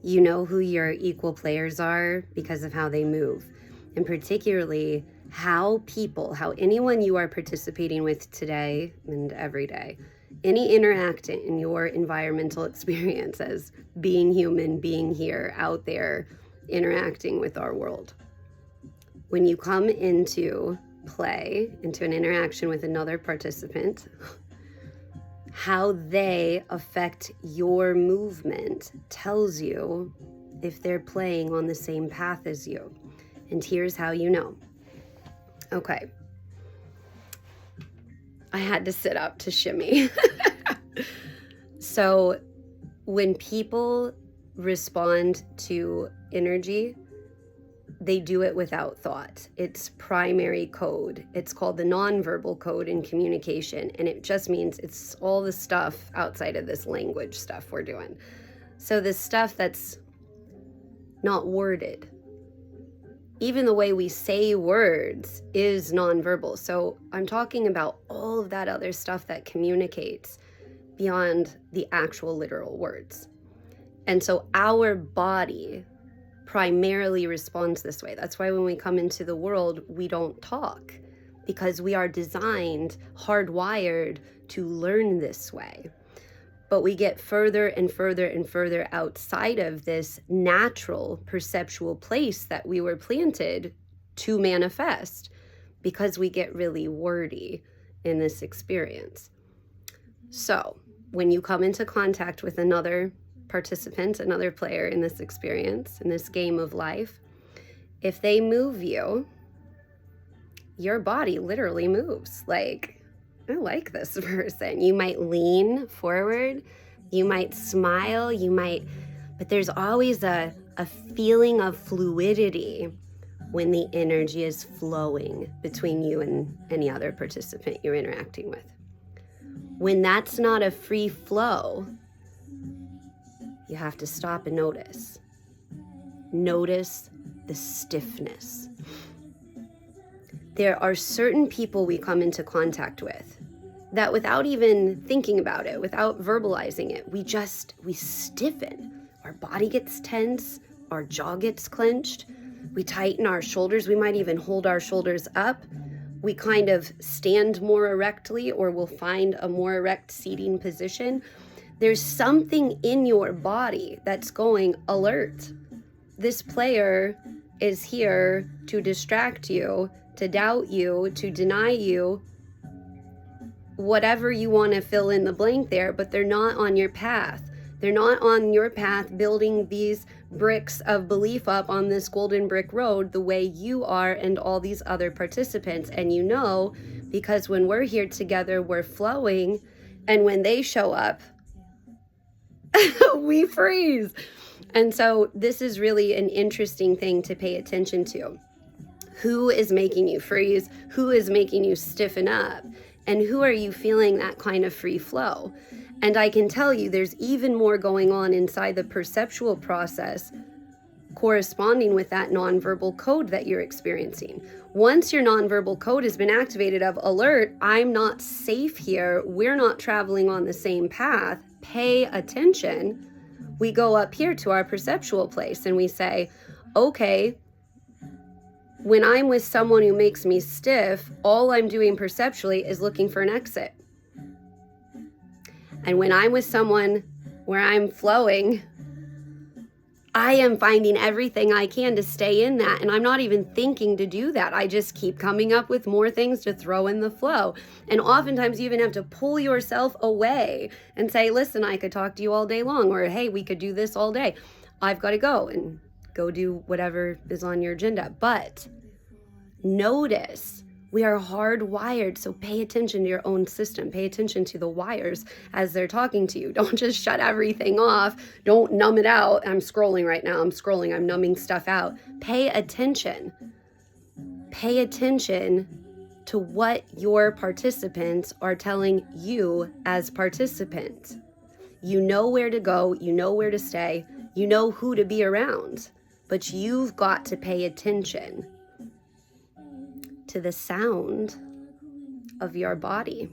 You know who your equal players are because of how they move, and particularly how anyone you are participating with today and every day, any interacting in your environmental experience as being human, being here, out there, interacting with our world. When you come into play, into an interaction with another participant, how they affect your movement tells you if they're playing on the same path as you. And here's how you know. Okay. I had to sit up to shimmy. So when people respond to energy, they do it without thought. It's primary code. It's called the nonverbal code in communication. And it just means it's all the stuff outside of this language stuff we're doing. So the stuff that's not worded. Even the way we say words is nonverbal. So I'm talking about all of that other stuff that communicates beyond the actual literal words. And so our body primarily responds this way. That's why when we come into the world, we don't talk, because we are designed, hardwired to learn this way. But we get further and further and further outside of this natural perceptual place that we were planted to manifest, because we get really wordy in this experience. So when you come into contact with another participant, another player in this experience, in this game of life, if they move you, your body literally moves. Like, I like this person. You might lean forward, you might smile, but there's always a feeling of fluidity when the energy is flowing between you and any other participant you're interacting with. When that's not a free flow, you have to stop and notice. Notice the stiffness. There are certain people we come into contact with that without even thinking about it, without verbalizing it, we stiffen. Our body gets tense, our jaw gets clenched, we tighten our shoulders, we might even hold our shoulders up. We kind of stand more erectly, or we'll find a more erect seating position. There's something in your body that's going, alert. This player is here to distract you, to doubt you, to deny you, whatever you want to fill in the blank there, but they're not on your path. They're not on your path building these bricks of belief up on this golden brick road the way you are and all these other participants. And you know, because when we're here together, we're flowing, and when they show up, we freeze. And so this is really an interesting thing to pay attention to. Who is making you freeze? Who is making you stiffen up? And who are you feeling that kind of free flow? And I can tell you there's even more going on inside the perceptual process corresponding with that nonverbal code that you're experiencing. Once your nonverbal code has been activated of alert, I'm not safe here, we're not traveling on the same path, pay attention, we go up here to our perceptual place and we say, okay, when I'm with someone who makes me stiff, all I'm doing perceptually is looking for an exit. And when I'm with someone where I'm flowing, I am finding everything I can to stay in that. And I'm not even thinking to do that. I just keep coming up with more things to throw in the flow. And oftentimes you even have to pull yourself away and say, listen, I could talk to you all day long, or hey, we could do this all day. I've got to go and go do whatever is on your agenda. But notice, we are hardwired, so pay attention to your own system. Pay attention to the wires as they're talking to you. Don't just shut everything off. Don't numb it out. I'm scrolling right now. I'm numbing stuff out. Pay attention. Pay attention to what your participants are telling you as participants. You know where to go. You know where to stay. You know who to be around. But you've got to pay attention to the sound of your body.